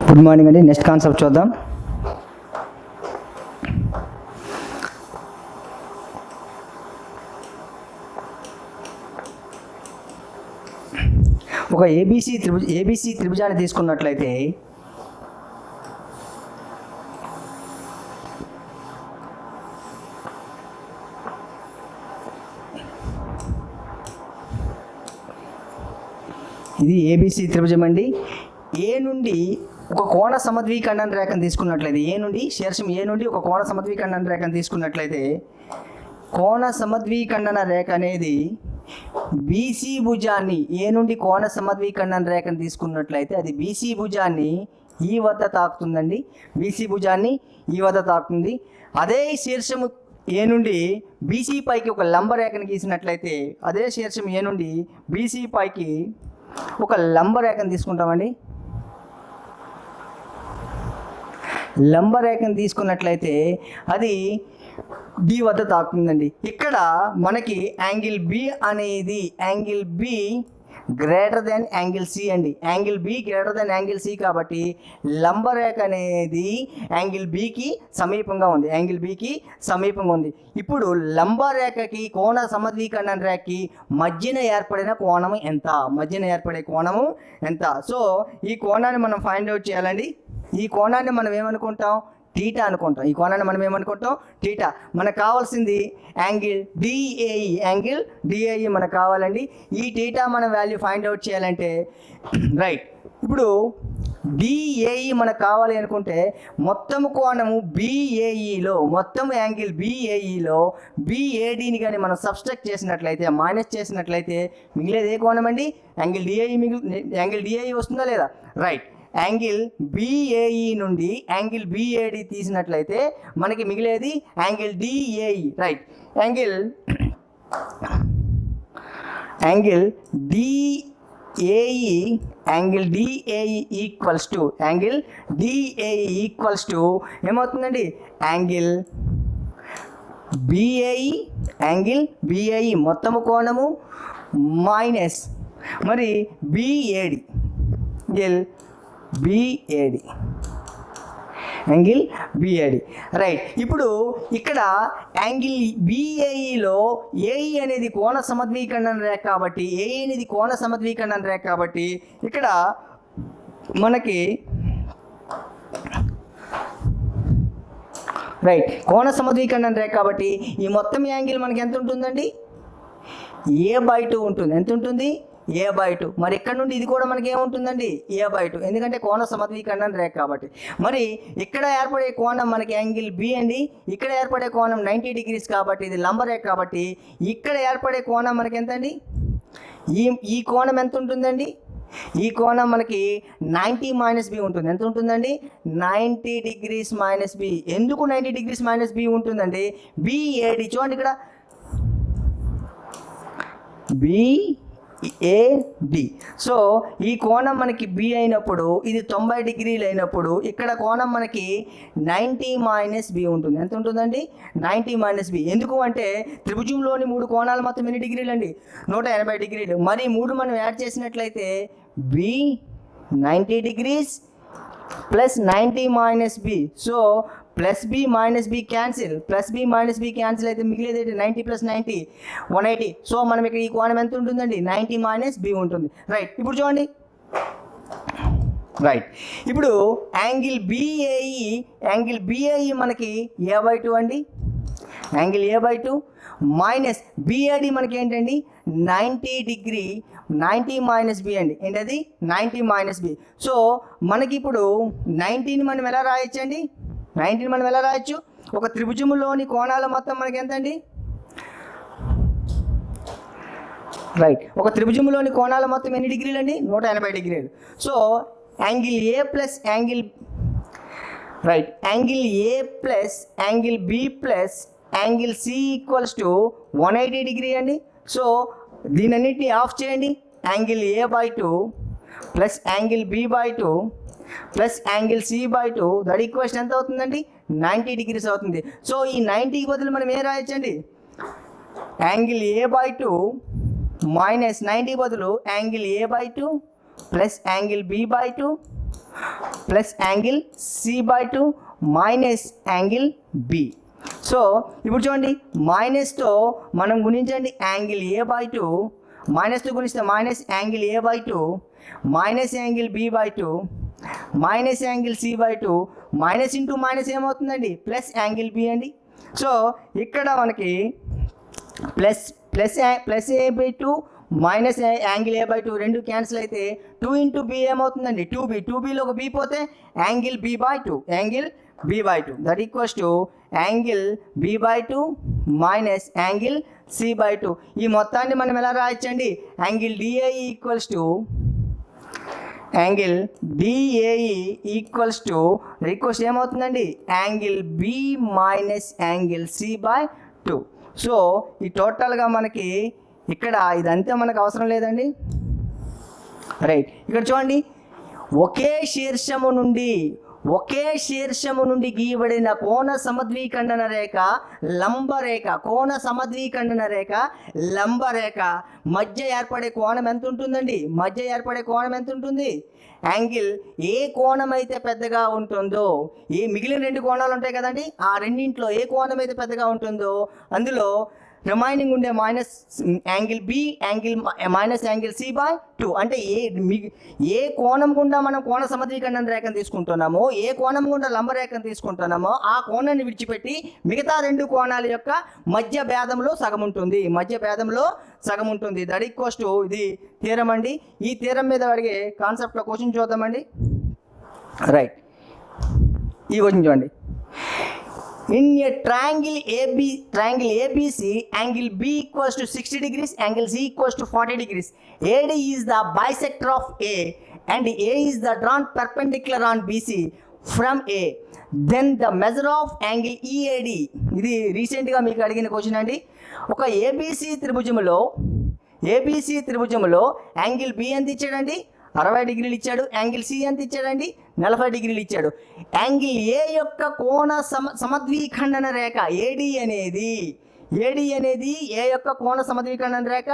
Good morning అండి. Next concept చూద్దాం. ఒక ఏబీసీ త్రిభుజాన్ని తీసుకున్నట్లయితే ఇది ఏబీసీ త్రిభుజం అండి. ఏ నుండి ఒక కోణ సమద్విఖండన రేఖను తీసుకున్నట్లయితే శీర్షం ఏ నుండి ఒక కోణ సమద్విఖండన రేఖను తీసుకున్నట్లయితే కోణ సమద్విఖండన రేఖ అనేది బీసీ భుజాన్ని ఏ నుండి కోణ సమద్విఖండన రేఖను తీసుకున్నట్లయితే అది బీసీ భుజాన్ని ఈ వద్ద తాకుతుందండి. బీసీ భుజాన్ని ఈ వద్ద తాకుతుంది. అదే శీర్షము ఏ నుండి బీసీ పైకి ఒక లంబ రేఖను గీసినట్లయితే అదే శీర్షం ఏ నుండి బీసీ పైకి ఒక లంబ రేఖను తీసుకుంటామండి. లంబ రేఖను తీసుకున్నట్లయితే అది డి వద్ద తాకుతుందండి. ఇక్కడ మనకి యాంగిల్ బి అనేది angle B greater than angle C అండి. Angle B greater than angle C కాబట్టి లంబరేఖ అనేది యాంగిల్ బికి సమీపంగా ఉంది. ఇప్పుడు లంబరేఖకి కోణ సమద్విఖండన రేఖకి మధ్యన ఏర్పడే కోణము ఎంత? సో ఈ కోణాన్ని మనం ఫైండ్ అవుట్ చేయాలండి. ఈ కోణాన్ని మనం ఏమనుకుంటాం? టీటా అనుకుంటాం. టీటా. మనకు కావాల్సింది యాంగిల్ డిఏఈ మనకు కావాలండి. ఈ టీటా మన వాల్యూ ఫైండ్ అవుట్ చేయాలంటే రైట్. ఇప్పుడు డిఏఈ మనకు కావాలి అనుకుంటే మొత్తం కోణము బిఏఈలో మొత్తం యాంగిల్ బిఏఈలో బిఏడిని కానీ మనం సబ్స్ట్రాక్ట్ చేసినట్లయితే మైనస్ చేసినట్లయితే మిగిలేది ఏ కోణం అండి? యాంగిల్ డిఏఈ వస్తుందా లేదా? రైట్. యాంగిల్ బిఏఈ నుండి యాంగిల్ బిఏడి తీసినట్లయితే మనకి మిగిలేది angle DAE. Right. Angle DAE equals to ఏమవుతుందండి? యాంగిల్ బిఏఈ మొత్తము కోణము మైనస్ మరి బిఏడి యాంగిల్ బిఏడి. రైట్. ఇప్పుడు ఇక్కడ యాంగిల్ బిఏఈలో ఏఈ అనేది కోణ సమద్విఖండన రేఖ కాబట్టి ఇక్కడ మనకి రైట్ కోణ సమద్విఖండన రేఖ కాబట్టి ఈ మొత్తం యాంగిల్ మనకి ఎంత ఉంటుందండి? a/2 ఉంటుంది. ఎంత ఉంటుంది? a/2. మరి ఇక్కడ నుండి ఇది కూడా మనకి ఏముంటుందండి? a/2. ఎందుకంటే కోణ సమద్విఖండన రేఖ కాబట్టి. మరి ఇక్కడ ఏర్పడే కోణం మనకి యాంగిల్ బి అండి. ఇక్కడ ఏర్పడే కోణం 90 డిగ్రీస్ కాబట్టి ఇది లంబరేఖ కాబట్టి ఇక్కడ ఏర్పడే కోణం మనకి ఎంత అండి? ఈ కోణం ఎంత ఉంటుందండి? ఈ కోణం మనకి 90 - బి ఉంటుంది. ఎంత ఉంటుందండి? 90 డిగ్రీస్ మైనస్ బి. ఎందుకు 90 డిగ్రీస్ మైనస్ బి ఉంటుందండి? బిఏడి చూడండి ఇక్కడ బిఏడి. సో ఈ కోణం మనకి బి అయినప్పుడు ఇది 90 డిగ్రీలు అయినప్పుడు ఇక్కడ కోణం మనకి 90 - బి ఉంటుంది. ఎంత ఉంటుందండి? 90 - బి. ఎందుకు అంటే త్రిభుజంలోని 3 కోణాలు మొత్తం ఎన్ని డిగ్రీలు అండి? 180 డిగ్రీలు. మరి 3 మనం యాడ్ చేసినట్లయితే B 90 degrees plus 90 - B. So plus B minus B cancel అయితే మిగిలేది 90 + 90 180. సో మనం ఇక్కడ ఈ కోణం ఎంత ఉంటుందండి? 90 - బి ఉంటుంది. రైట్. ఇప్పుడు చూడండి. రైట్. ఇప్పుడు యాంగిల్ బిఏఈ మనకి a/2 అండి. యాంగిల్ a/2 మైనస్ బిఏడి మనకి ఏంటండి? 90 - బి అండి. ఏంటది? 90 - బి. సో మనకి ఇప్పుడు 90ని మనం ఎలా రాయొచ్చండి? ఒక త్రిభుజములోని కోణాల మొత్తం మనకి ఎంత అండి? రైట్. ఒక త్రిభుజములోని కోణాల మొత్తం ఎన్ని డిగ్రీలు అండి? 180 డిగ్రీలు. సో angle A plus angle B plus angle C equals to 180 degree అండి. సో దీనన్నిటిని ఆఫ్ చేయండి. Angle a/2 plus angle b/2 plus angle c/2 that equation ఎంత అవుతుందండి? 90 డిగ్రీస్ అవుతుంది. సో ఈ 90కి బదులు మనం ఏం రాయొచ్చండి? యాంగిల్ a/2 మైనస్ 90 బదులు angle a/2 plus angle b/2 plus angle C/2 minus angle B. So ఇప్పుడు చూడండి, మైనస్తో మనం గుణించండి యాంగిల్ A/2, మైనస్తో గుణిస్తే minus angle A/2 minus angle B/2 minus angle C/2 minus into minus ఏమవుతుందండి, ప్లస్ యాంగిల్ B అండి. So ఇక్కడ మనకి plus A/2 minus angle A/2 రెండు cancel అయితే 2 ఇంటూ B ఏమవుతుందండి, 2Bలో ఒక B పోతే angle B/2 that equals to angle B/2 minus angle C/2. ఈ మొత్తాన్ని మనం ఎలా రాయొచ్చండి, angle DAE equals to request ఏమవుతుందండి, angle B minus angle C/2. So ఈ టోటల్గా మనకి ఇక్కడ ఇదంతా మనకు అవసరం లేదండి. రైట్, ఇక్కడ చూడండి, ఒకే శీర్షము నుండి గీయబడిన కోణ సమద్విఖండన రేఖ లంబరేఖ మధ్య ఏర్పడే కోణం ఎంత ఉంటుందండి, యాంగిల్ ఏ కోణం అయితే పెద్దగా ఉంటుందో, మిగిలిన రెండు కోణాలు ఉంటాయి కదండి, ఆ రెండింటిలో ఏ కోణం అయితే పెద్దగా ఉంటుందో అందులో రిమైనింగ్ ఉండే minus angle B minus angle C/2. అంటే ఏ కోణం గుండా మనం కోణ సమద్విఖండన రేఖను తీసుకుంటున్నామో, ఏ కోణం గుండా లంబరేఖను తీసుకుంటున్నామో ఆ కోణాన్ని విడిచిపెట్టి మిగతా రెండు కోణాల యొక్క మధ్య భేదంలో సగం ఉంటుంది. దట్ ఈక్వల్స్ టు ఇది థీరం అండి. ఈ థీరం మీద అడిగే కాన్సెప్ట్లో క్వశ్చన్ చూద్దామండి. రైట్, ఈ క్వశ్చన్ చూడండి. In a triangle ABC, angle B equals to 60 degrees, angle C equals to 40 degrees. AD is the bisector of A and A is the drawn perpendicular on BC from A. Then the measure of angle EAD. ఇది రీసెంట్గా మీకు అడిగిన question అండి. ఒక ABC త్రిభుజములో angle B ఎంత ఇచ్చాడండి, 60 డిగ్రీలు ఇచ్చాడు. యాంగిల్ C ఎంత ఇచ్చాడండి, 40 డిగ్రీలు ఇచ్చాడు. యాంగిల్ A యొక్క కోణ సమద్విఖండన రేఖ AD అనేది A యొక్క కోణ సమద్విఖండన రేఖ,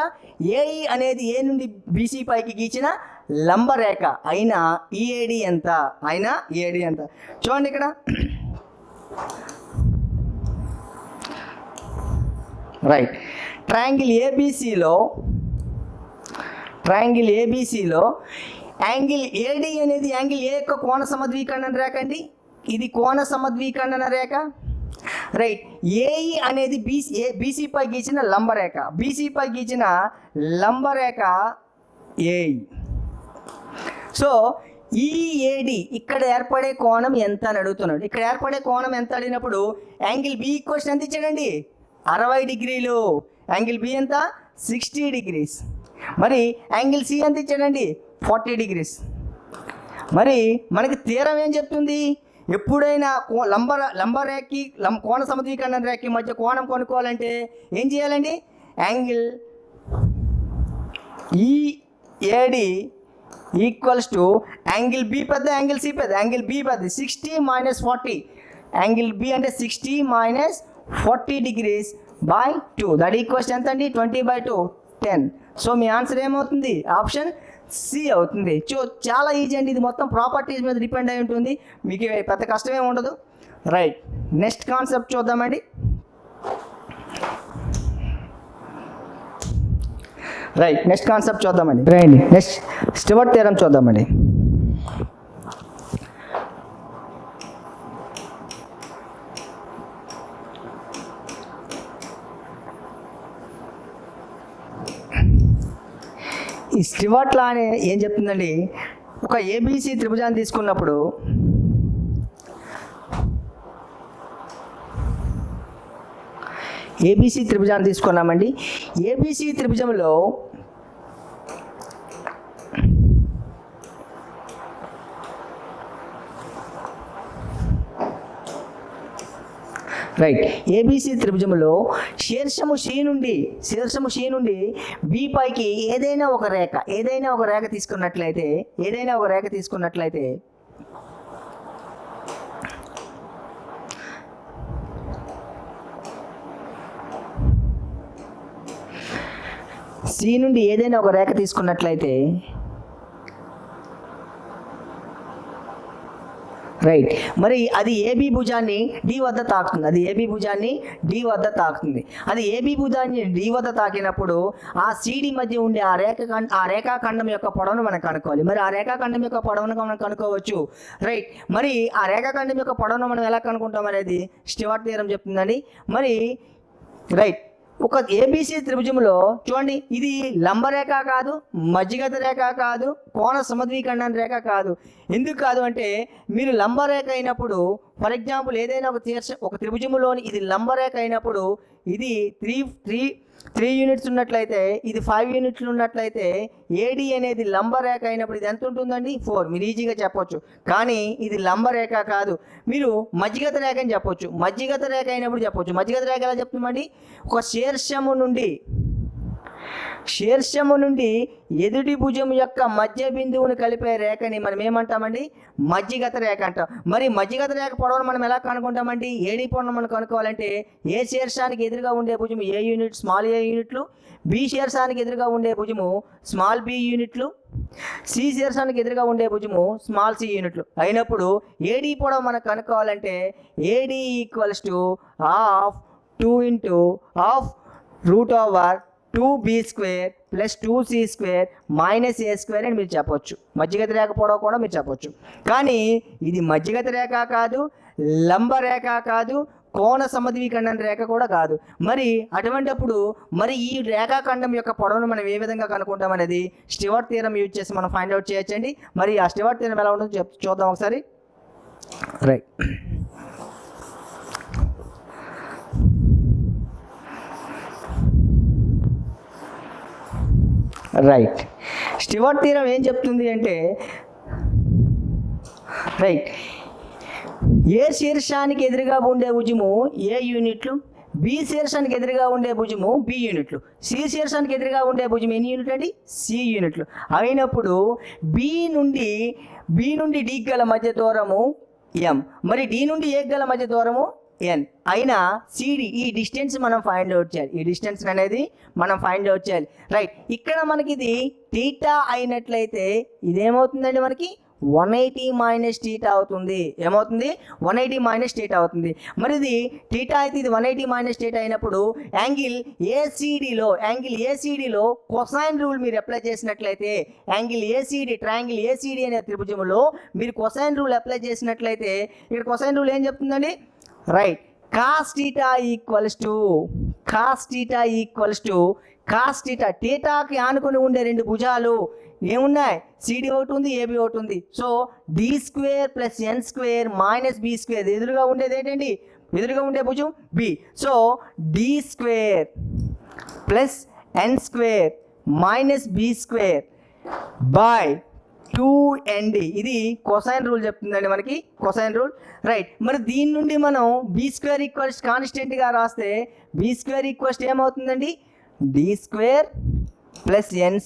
AE అనేది A నుండి BC పైకి గీచిన లంబరేఖ అయిన EAD ఎంత, చూడండి ఇక్కడ. రైట్, ట్రయాంగిల్ ABCలో యాంగిల్ AD అనేది యాంగిల్ A యొక్క కోణ సమద్విఖండన రేఖ అండి. ఇది కోణ సమద్విఖండన రేఖ. రైట్, AE అనేది BC పై గీచిన లంబరేఖ AE. సో EAD ఇక్కడ ఏర్పడే కోణం ఎంత అని అడుగుతున్నాడు. ఇక్కడ ఏర్పడే కోణం ఎంత అడిగినప్పుడు యాంగిల్ B ఈక్వల్స్ ఎంత ఇచ్చాడండి, 60 డిగ్రీలు. యాంగిల్ B ఎంత, 60 డిగ్రీస్. మరి యాంగిల్ C ఎంత ఇచ్చాడండి, 40 డిగ్రీస్. మరి మనకి తీరం ఏం చెప్తుంది, ఎప్పుడైనా లంబరేఖకి కోణ సమద్విఖండన రేఖకి మధ్య కోణం కొనుక్కోవాలంటే ఏం చేయాలండి, angle EAD equals to angle B పెద్ద, యాంగిల్ C పెద్ద. యాంగిల్ B పెద్ద, 60 మైనస్ 40. యాంగిల్ B అంటే 60 minus 40 degrees by 2. That equals ఎంత అండి, 20/2 10. సో మీ ఆన్సర్ ఏమవుతుంది, ఆప్షన్ C అవుతుంది. చాలా ఈజీ అండి. ఇది మొత్తం ప్రాపర్టీస్ మీద డిపెండ్ అయి ఉంటుంది, మీకు పెద్ద కష్టమే ఉండదు. రైట్, నెక్స్ట్ కాన్సెప్ట్ చూద్దామండి. నెక్స్ట్ స్టివర్ట్ థియరం చూద్దామండి. ఈ స్టివర్ట్ లా అని ఏం చెప్తుందండి, ఒక ABC త్రిభుజాన్ని తీసుకున్నప్పుడు ABC త్రిభుజాన్ని తీసుకున్నామండి. ABC త్రిభుజంలో రైట్, ABC త్రిభుజంలో శీర్షము C నుండి B పైకి ఏదైనా ఒక రేఖ తీసుకున్నట్లయితే C నుండి ఏదైనా ఒక రేఖ తీసుకున్నట్లయితే రైట్. మరి అది ఏబీ భుజాన్ని డి వద్ద తాకుతుంది, అది ఏబీ భుజాన్ని డి వద్ద తాకుతుంది. అది ఏబీ భుజాన్ని డి వద్ద తాకినప్పుడు ఆ సిడి మధ్య ఉండే ఆ రేఖాఖండం యొక్క పొడవును మనం కనుక్కోవాలి. మరి ఆ రేఖాఖండం యొక్క పొడవును మనం కనుక్కోవచ్చు. రైట్. మరి ఆ రేఖాఖండం యొక్క పొడవును మనం ఎలా కనుక్కుంటాం అనేది స్టివార్ట్ థియరం చెప్తుందండి. మరి రైట్, ఒక ఏబిసి త్రిభుజంలో చూడండి, ఇది లంబరేఖ కాదు, మధ్యగత రేఖ కాదు, కోణ సమద్విఖండన రేఖ కాదు. ఎందుకు కాదు అంటే, మీరు లంబరేఖ అయినప్పుడు ఫర్ ఎగ్జాంపుల్ ఏదైనా ఒక త్రిభుజంలోని ఇది లంబరేఖ అయినప్పుడు ఇది త్రీ యూనిట్స్ ఉన్నట్లయితే, ఇది 5 యూనిట్లు ఉన్నట్లయితే, ఏడి అనేది లంబరేఖ అయినప్పుడు ఇది ఎంత ఉంటుందండి? 4. మీరు ఈజీగా చెప్పొచ్చు. కానీ ఇది లంబరేఖ కాదు, మీరు మధ్యగత రేఖ అని చెప్పొచ్చు. మధ్యగత రేఖ అయినప్పుడు చెప్పొచ్చు. మధ్యగత రేఖ ఎలా చెప్తామండి? ఒక శీర్షము నుండి ఎదుటి భుజం యొక్క మధ్య బిందువును కలిపే రేఖని మనం ఏమంటామండి? మధ్యగత రేఖ అంటాం. మరి మధ్యగత రేఖ పొడవును మనం ఎలా కనుక్కుంటామండి? ఏడీ పొడవును మనం కనుక్కోవాలంటే ఏ శీర్షానికి ఎదురుగా ఉండే భుజము ఏ యూనిట్, స్మాల్ ఏ యూనిట్లు, బి శీర్షానికి ఎదురుగా ఉండే భుజము స్మాల్ బి యూనిట్లు, సి శీర్షానికి ఎదురుగా ఉండే భుజము స్మాల్ సి యూనిట్లు అయినప్పుడు ఏడీ పొడవు మనం కనుక్కోవాలంటే AD equals to half 2 into half √2b² + 2c² - a² అని మీరు చెప్పొచ్చు. మధ్యగత రేఖ పొడవు కూడా మీరు చెప్పొచ్చు. కానీ ఇది మధ్యగత రేఖ కాదు, లంబరేఖ కాదు, కోణ సమద్విఖండన రేఖ కూడా కాదు. మరి అటువంటిప్పుడు మరి ఈ రేఖాఖండం యొక్క పొడవును మనం ఏ విధంగా కనుక్కుంటాం అనేది స్టివార్ట్ థియరం యూజ్ చేసి మనం ఫైండ్ అవుట్ చేయొచ్చండి. మరి ఆ స్టివార్ట్ థియరం ఎలా ఉంటుందో చూద్దాం ఒకసారి. రైట్. రైట్, స్టివార్ట్ థియరం ఏం చెప్తుంది అంటే, రైట్, ఏ శీర్షానికి ఎదురుగా ఉండే భుజము ఏ యూనిట్లు, బి శీర్షానికి ఎదురుగా ఉండే భుజము బి యూనిట్లు, సి శీర్షానికి ఎదురుగా ఉండే భుజం ఎన్ని యూనిట్లు అండి? సి యూనిట్లు అయినప్పుడు బి నుండి డి గల మధ్య దూరము ఎం, మరి డి నుండి ఏ గల మధ్య దూరము ఎన్ అయినా సిడి, ఈ డిస్టెన్స్ మనం ఫైండ్ అవుట్ చేయాలి. ఈ డిస్టెన్స్ అనేది మనం ఫైండ్ అవుట్ చేయాలి. రైట్, ఇక్కడ మనకి ఇది థీటా అయినట్లయితే ఇదేమవుతుందండి? మనకి 180 - θ అవుతుంది. ఏమవుతుంది? 180 - θ అవుతుంది. మరి ఇది థీటా అయితే ఇది 180 - θ అయినప్పుడు యాంగిల్ ఏసీడీలో కొసైన్ రూల్ మీరు అప్లై చేసినట్లయితే, ట్రయాంగిల్ ఏసీడీ అనే త్రిభుజంలో మీరు కొసైన్ రూల్ అప్లై చేసినట్లయితే ఇక్కడ కొసైన్ రూల్ ఏం చెప్తుందండి? రైట్, cos θ ఈక్వల్స్ టు థీటాకి ఆనుకొని ఉండే రెండు భుజాలు ఏమున్నాయి? సిడి ఒకటి ఉంది, ఏబి ఒకటి ఉంది. సో d² + n² - b², ఎదురుగా ఉండేది ఏంటండి? ఎదురుగా ఉండే భుజం B. So d² + n² - b² by 2nd. ఇది కొసైన్ రూల్ చెప్తుందండి మనకి, కొసైన్ రూల్. రైట్, మరి దీని నుండి మనం b² ఈక్వల్స్ కాన్స్టెంట్గా రాస్తే b² ఈక్వల్స్ ఏమవుతుందండి? d² + n².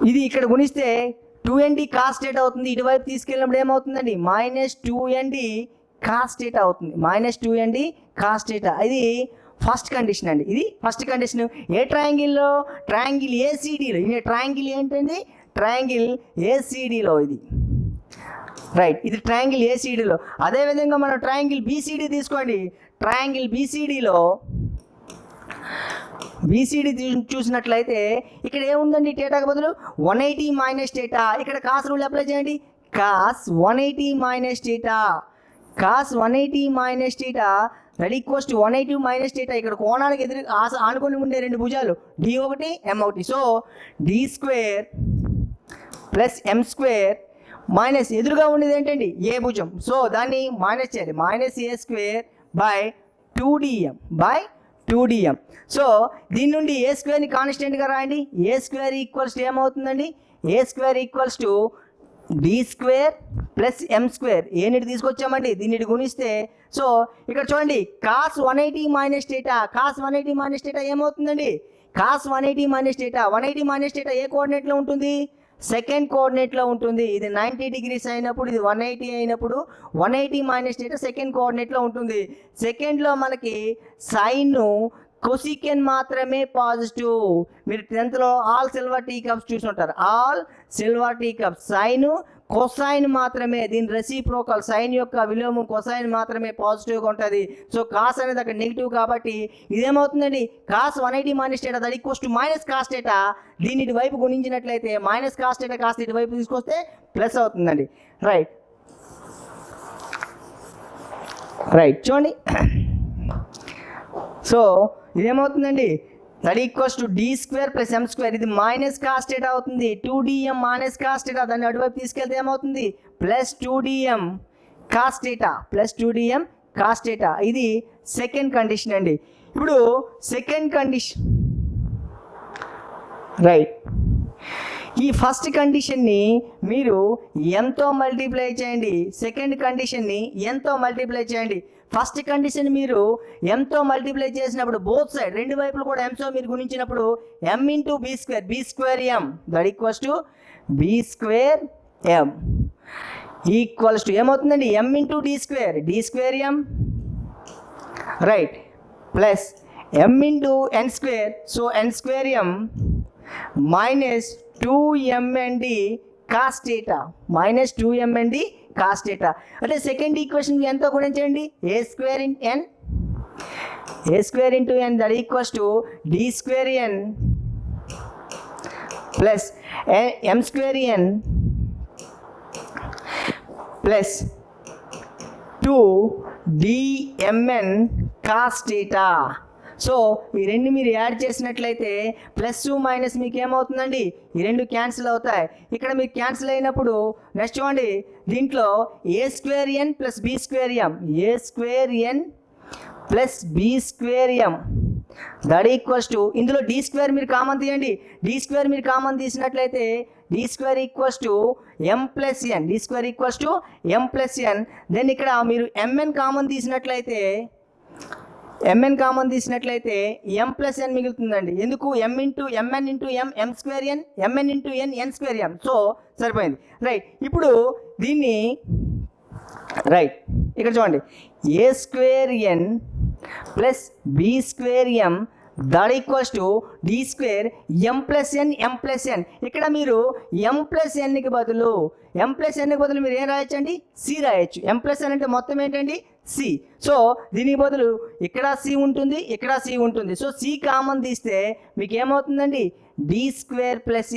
ఇది ఇక్కడ గుణిస్తే 2nd cos θ అవుతుంది. ఇటువైపు తీసుకెళ్ళినప్పుడు ఏమవుతుందండి? -2nd cos θ అవుతుంది. -2nd cos θ. ఇది ఫస్ట్ కండిషన్ అండి. ఇది ఫస్ట్ కండిషన్. ఏ ట్రయాంగిల్లో? ట్రయాంగిల్ ఏసీడీలో. ఇది ట్రయాంగిల్ ఏంటండి? ట్రయాంగిల్ ఏసీడీలో ఇది. రైట్, ఇది ట్రయాంగిల్ ఏసీడీలో. అదేవిధంగా మనం ట్రయాంగిల్ బీసీడీ తీసుకోండి. ట్రయాంగిల్ బీసీడీలో చూసినట్లయితే ఇక్కడ ఏముందండి? థీటాకి బదులు 180 - θ. ఇక్కడ కాస్ రూల్ అప్లై చేయండి. cos 180 - θ, cos 180 - θ ready equals to 180 - θ. ఇక్కడ కోణానికి ఎదురు ఆనుకొని ఉండే రెండు భుజాలు d1 m1. So d² + m² minus ఎదురుగా ఉండేది ఏంటండి? ఏ భుజం. సో దాన్ని మైనస్ చేయాలి. -a² by 2dm. సో దీని నుండి a² కాన్స్టెంట్గా రాయండి. a² ఈక్వల్స్ ఏమవుతుందండి? a² equals to d² + m². ఏనిటి తీసుకొచ్చామండి? దీనిటి గుణిస్తే సో ఇక్కడ చూడండి, cos 180 - θ, cos 180 - θ ఏమవుతుందండి? cos 180 - θ. 180 - θ ఏ కోఆర్డినేట్లో ఉంటుంది? సెకండ్ కోఆర్డినేట్లో ఉంటుంది. ఇది 90 degrees అయినప్పుడు, ఇది 180 అయినప్పుడు 180 - θ సెకండ్ కోఆర్డినేట్లో ఉంటుంది. సెకండ్లో మనకి సైన్ కొసికెన్ మాత్రమే పాజిటివ్. మీరు 10th లో ఆల్ సిల్వర్ టీ కప్స్ చూసి ఉంటారు. All silver tea cups sine cosine మాత్రమే, దీని రెసిప్రోకల్ సైన్ యొక్క విలోమం కొసైన్ మాత్రమే పాజిటివ్గా ఉంటుంది. సో కాస్ అనేది అక్కడ నెగిటివ్ కాబట్టి ఇదేమవుతుందండి, cos 180 minus θ that equals to minus cos θ. దీన్ని ఇటువైపు గుణించినట్లయితే మైనస్ కాస్ θ కాస్త ఇటువైపు తీసుకొస్తే ప్లస్ అవుతుందండి. రైట్ చూడండి. సో ఇదేమవుతుందండి, that equals to d square plus m square. ఇది మైనస్ కాస్ θ అవుతుంది. 2dm మైనస్ కాస్ θ, దాన్ని అటువైపు తీసుకెళ్తే ఏమవుతుంది, plus 2dm cos θ plus 2dm cos θ. ఇది సెకండ్ కండిషన్ అండి. ఇప్పుడు సెకండ్ కండిషన్ రైట్, ఈ ఫస్ట్ కండిషన్ని మీరు ఎంతో మల్టిప్లై చేయండి, సెకండ్ కండిషన్ని ఎంతో మల్టిప్లై చేయండి. ఫస్ట్ కండిషన్ మీరు ఎంతో మల్టిప్లై చేసినప్పుడు బోత్ సైడ్ రెండు వైపులు కూడా ఎంతో మీరు గుణించినప్పుడు m into b square m that equals to b square m equals to ఏమవుతుందండి, m into d square m right plus m into n square, so n square m minus 2mnd cos θ minus 2mnd cos θ. అంటే second equation ఎంతో గుణించండి, a square into n that equals to d square n plus m square n plus 2dmn cos θ. So ఈ రెండు మీరు add చేసినట్లయితే plus minus మీకు ఏమవుతుందండి, ఈ రెండు క్యాన్సిల్ అవుతాయి. ఇక్కడ మీకు క్యాన్సిల్ అయినప్పుడు నెక్స్ట్ చూడండి, దీంట్లో A square N plus B square M, A square N plus B square M that equals to, ఇందులో d స్క్వేర్ మీరు కామన్ తీయండి, d స్క్వేర్ మీరు కామన్ తీసినట్లయితే d square equals to m plus N, d square equals to m plus N. Then ఇక్కడ మీరు mn common తీసినట్లయితే mn common తీసినట్లయితే m plus n మిగులుతుందండి. ఎందుకు, m into mn into m square n, mn into n square m. So సరిపోయింది. Right, ఇప్పుడు దీన్ని right ఇక్కడ చూడండి, A square n plus B square m that equals to d square m plus n. ఇక్కడ మీరు m plus nకి బదులు మీరు ఏం రాయొచ్చండి, c రాయొచ్చు. m ప్లస్ n అంటే మొత్తం ఏంటండి, c. సో దీనికి బదులు ఇక్కడ c ఉంటుంది, ఇక్కడ c ఉంటుంది. సో c కామన్ తీస్తే మీకు ఏమవుతుందండి, d స్క్వేర్ ప్లస్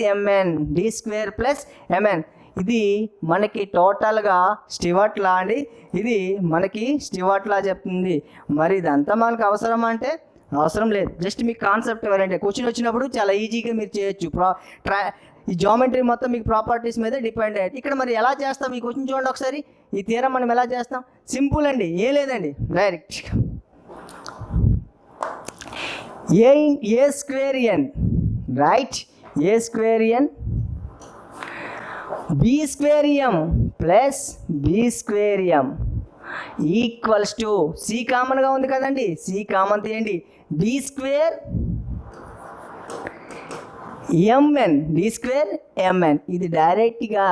mn. ఇది మనకి టోటల్గా స్టివర్ట్ లా అండి, ఇది మనకి స్టివర్ట్ లా చెప్తుంది. మరి ఇదంతా మనకు అవసరమా అంటే అవసరం లేదు. జస్ట్ మీకు కాన్సెప్ట్ ఎవరంటే క్వశ్చన్ వచ్చినప్పుడు చాలా ఈజీగా మీరు చేయొచ్చు. ఈ జామెట్రీ మొత్తం మీకు ప్రాపర్టీస్ మీద డిపెండ్ అయ్యేది. ఇక్కడ మరి ఎలా చేస్తాం, ఈ క్వశ్చన్ చూడండి ఒకసారి. ఈ థియరం మనం ఎలా చేస్తాం, సింపుల్ అండి, ఏం లేదండి, direct A square N right, A square N B square M plus B square M equals to, C కామన్గా ఉంది కదండి, సి కామన్ తీయండి, D square M N, D square M N. ఇది డైరెక్ట్గా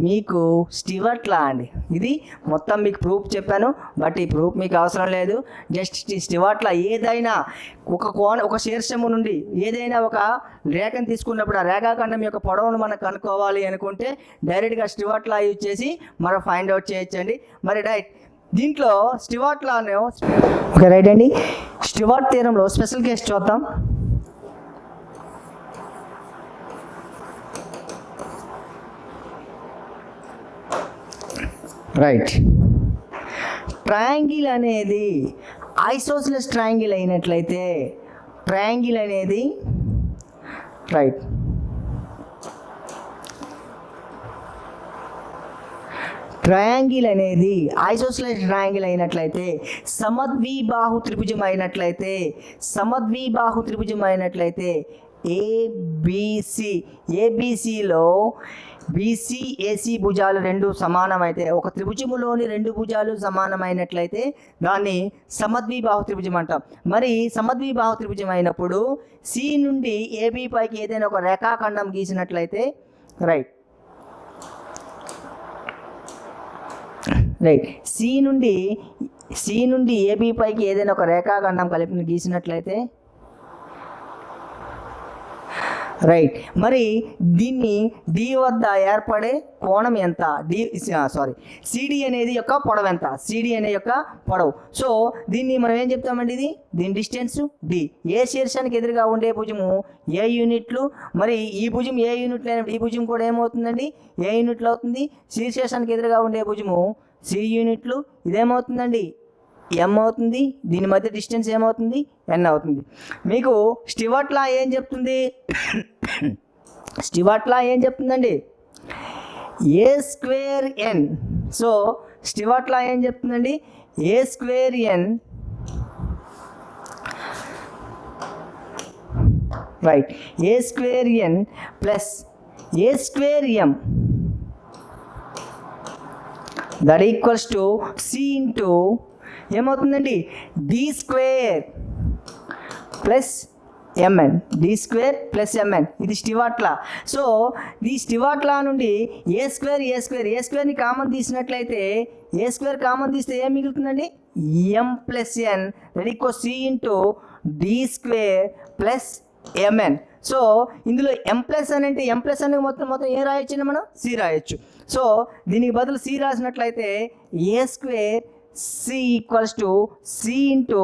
మీకు స్టివర్ట్ లా అండి. ఇది మొత్తం మీకు ప్రూఫ్ చెప్పాను, బట్ ఈ ప్రూఫ్ మీకు అవసరం లేదు. జస్ట్ స్టివర్ట్ లా ఏదైనా ఒక శీర్షము నుండి ఏదైనా ఒక రేఖను తీసుకున్నప్పుడు ఆ రేఖాఖండం యొక్క పొడవును మనం కనుక్కోవాలి అనుకుంటే డైరెక్ట్గా స్టివర్ట్ లా యూజ్ చేసి మనం ఫైండ్ అవుట్ చేయొచ్చండి. మరి రైట్, దీంట్లో స్టివర్ట్ లాను ఓకే రైట్ అండి. స్టివర్ట్ థియరంలో స్పెషల్ కేసు చూద్దాం. రైట్, ట్రయాంగిల్ అనేది ఐసోసెలస్ ట్రయాంగిల్ అయినట్లయితే ట్రయాంగిల్ అనేది రైట్ ట్రయాంగిల్ అనేది ఐసోసెలస్ ట్రయాంగిల్ అయినట్లయితే సమద్విబాహు త్రిభుజం అయినట్లయితే ఏబిసిలో బీసీ ఏసీ భుజాలు రెండు సమానమైతే, ఒక త్రిభుజములోని రెండు భుజాలు సమానమైనట్లయితే దాన్ని సమద్విబాహు త్రిభుజం అంటాం. మరి సమద్విబాహు త్రిభుజం అయినప్పుడు సి నుండి ఏబీ పైకి ఏదైనా ఒక రేఖాఖండం గీసినట్లయితే రైట్ సి నుండి ఏబీ పైకి ఏదైనా ఒక రేఖాఖండం కలిపి గీసినట్లయితే రైట్. మరి దీన్ని డి వద్ద ఏర్పడే కోణం ఎంత? సిడి అనేది యొక్క పొడవు ఎంత? సిడి అనే యొక్క పొడవు. సో దీన్ని మనం ఏం చెప్తామండి? దీని డిస్టెన్స్ డి. ఏ శీర్షానికి ఎదురుగా ఉండే భుజము ఏ యూనిట్లు, మరి ఈ భుజం ఏ యూనిట్లు అయినప్పుడు ఈ భుజం కూడా ఏమవుతుందండి? ఏ యూనిట్లు అవుతుంది. శీర్షానికి ఎదురుగా ఉండే భుజము సి యూనిట్లు, ఇదేమవుతుందండి? ఎం అవుతుంది. దీని మధ్య డిస్టెన్స్ ఏమవుతుంది? ఎన్ అవుతుంది. మీకు స్టివర్ట్ లా ఏం చెప్తుంది? స్టివర్ట్ లా ఏం చెప్తుందండి? A square N. So స్టివర్ట్ law ఏం చెప్తుందండి? A square N, right, A square N plus A square M, that equals to C into ఏమవుతుందండి? D square plus MN. D square plus MN, ఇది Stewart law. So ఈ Stewart law నుండి A స్క్వేర్ని common తీసినట్లయితే, A square common తీస్తే ఏం మిగులుతుందండి? M plus N, that equals C into D square plus MN. So ఇందులో ఎం ప్లస్ అని అంటే ఎం ప్లస్ అని మొత్తం ఏం రాయొచ్చు? మనం సి రాయొచ్చు. సో దీనికి బదులు సి రాసినట్లయితే A square C equals to C into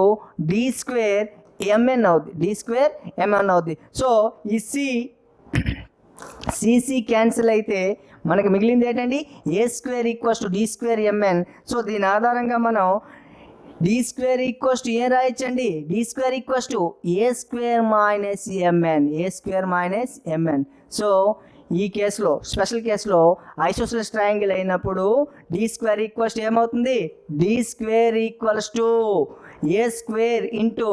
D square MN అవుద్ది. డి స్క్వేర్ ఎంఎన్ అవుద్ది. సో ఈ సిసి క్యాన్సిల్ అయితే మనకి మిగిలింది ఏంటండి? A square equals to D square MN. So దీని ఆధారంగా మనం డి స్క్వేర్ ఈక్వల్స్ టు ఏం రాయొచ్చండి? D square equals to A square minus MN. A square minus MN. So ఈ కేసులో, స్పెషల్ కేసులో ఐసోసెలస్ ట్రయాంగిల్ అయినప్పుడు డి స్క్వేర్ ఈక్వల్స్ టు ఏమవుతుంది? D square equals to A square into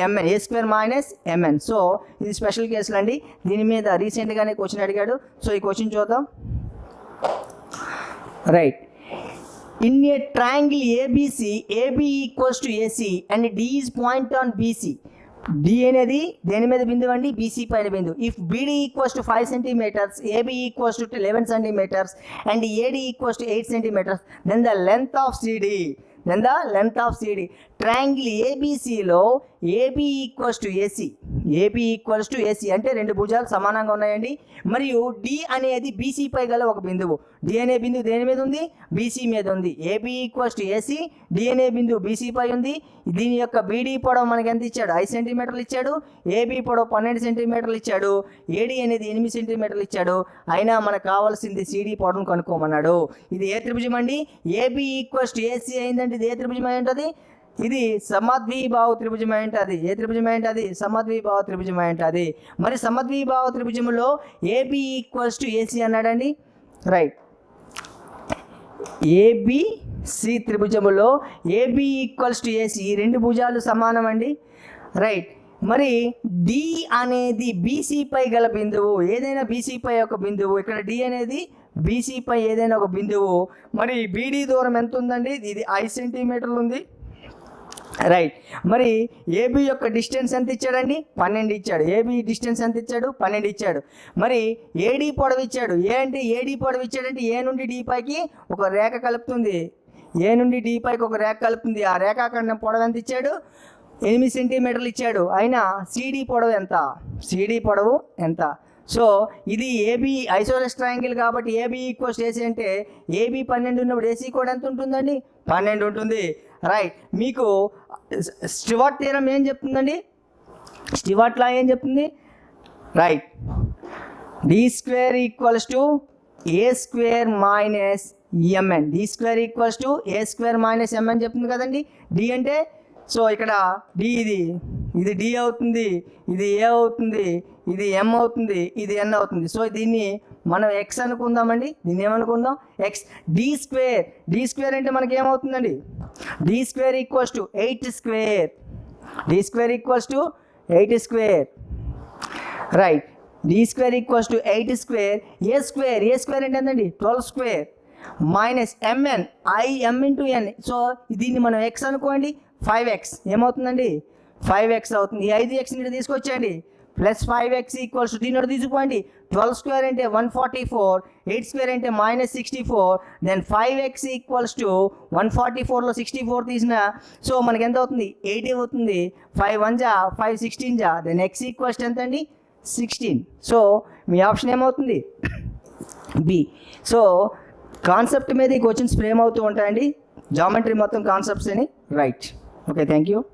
M N, A square minus MN. So ఇది special కేసులు అండి. దీని మీద రీసెంట్గానే క్వశ్చన్ అడిగాడు. సో ఈ క్వశ్చన్ చూద్దాం. Right. In a triangle ABC, AB equals to AC and D is point on BC. D అనేది దేని మీద బిందువు అండి? BC పైన బిందువు. If BD equals to 5 centimeters, AB equals to 11 centimeters and AD equals to 8 centimeters, then the length of CD. Triangle ఏబిసిలో AB equals to AC. AB equals to AC అంటే రెండు భుజాలు సమానంగా ఉన్నాయండి. మరియు డి అనేది బీసీ పై గల ఒక బిందువు. డి అనే బిందువు దేని మీద ఉంది? బీసీ మీద ఉంది. AB equals to AC, D అనే బిందువు బీసీ పై ఉంది. దీని యొక్క బీడీ పొడవు మనకి ఎంత ఇచ్చాడు? 5 సెంటీమీటర్లు ఇచ్చాడు. ఏబి పొడవు 12 సెంటీమీటర్లు ఇచ్చాడు. ఏడి అనేది 8 సెంటీమీటర్లు ఇచ్చాడు. అయినా మనకు కావాల్సింది సిడి పొడవును కనుక్కోమన్నాడు. ఇది ఏ త్రిభుజం అండి? ఏబి ఈక్వల్స్ టు ఏసీ అయిందండి. ఇది ఏ త్రిభుజం ఏంటది? ఇది సమద్విబాహు త్రిభుజం ఏంటది? ఏ త్రిభుజం ఏంటది? సమద్విబాహు త్రిభుజం ఏంటది? మరి సమద్విబాహు త్రిభుజంలో ఏబి ఈక్వల్స్ టు ఏసీ అన్నాడండి. రైట్. ఏబిసి త్రిభుజములో ఏబి ఈక్వల్స్ టు ఏసీ, ఈ రెండు భుజాలు సమానం అండి. రైట్. మరి డి అనేది బీసీ పై గల బిందువు. ఏదైనా బీసీ పై ఒక బిందువు. ఇక్కడ డి అనేది బీసీ పై ఏదైనా ఒక బిందువు. మరి బీడీ దూరం ఎంత ఉందండి? ఇది 5 సెంటీమీటర్లు ఉంది. రైట్. మరి ఏబి యొక్క డిస్టెన్స్ ఎంత ఇచ్చాడండి? 12 ఇచ్చాడు. ఏబి డిస్టెన్స్ ఎంత ఇచ్చాడు? 12 ఇచ్చాడు. మరి ఏడి పొడవు ఇచ్చాడు. ఏ అంటే ఏడి పొడవు ఇచ్చాడంటే ఏ నుండి డి పైకి ఒక రేఖ కలుపుతుంది. ఏ నుండి డి పైకి ఒక రేఖ కలుపుతుంది. ఆ రేఖాఖండం పొడవు ఎంత ఇచ్చాడు? 8 సెంటీమీటర్లు ఇచ్చాడు. అయినా సిడి పొడవు ఎంత? సిడి పొడవు ఎంత? సో ఇది ఏబి ఐసోసెలస్ ట్రయాంగిల్ కాబట్టి ఏబి ఈక్వల్స్ ఏసీ అంటే ఏబి 12 ఉన్నప్పుడు ఏసీ కూడా ఎంత ఉంటుందండి? 12 ఉంటుంది. రైట్. మీకు స్టివర్ట్ థీరం ఏం చెప్తుందండి? స్టివర్ట్ లా ఏం చెప్తుంది? Right. D square equals to A square minus M N. D square equals to A square minus M N చెప్తుంది కదండి. డి అంటే సో ఇక్కడ డి ఇది డి అవుతుంది, ఇది ఏ అవుతుంది, ఇది ఎం అవుతుంది, ఇది ఎన్ అవుతుంది. సో దీన్ని మనం ఎక్స్ అనుకుందామండి. దీన్ని ఏమనుకుందాం? ఎక్స్. డి స్క్వేర్ అంటే మనకి ఏమవుతుందండి? D square equals to 8 square. D square equals to 8 square. Right. D square equals to 8 square. A square అంటే ఎంతండి? 12 square minus MN, IM into N. So దీన్ని మనం ఎక్స్ అనుకోండి. 5x ఏమవుతుందండి? 5x అవుతుంది. ఈ 5x ని తీసుకొచ్చేయండి. ప్లస్ 5x ఈక్వల్స్ దీని తీసుకోండి. 12 స్క్వేర్ అంటే 144, 8 స్క్వేర్ అంటే -64. దెన్ 5x ఈక్వల్స్ టు 144లో 64 తీసిన సో మనకి ఎంత అవుతుంది? 80 అవుతుంది. 5 1 జా 5 16 జా. దెన్ x ఈక్వల్స్ ఎంత అండి? 16. సో మీ ఆప్షన్ ఏమవుతుంది? బి. సో కాన్సెప్ట్ మీద ఈ క్వశ్చన్స్ ఫ్రేమ్ అవుతూ ఉంటాయండి, జామెట్రీ మొత్తం కాన్సెప్ట్స్ అని. రైట్. Okay, thank you.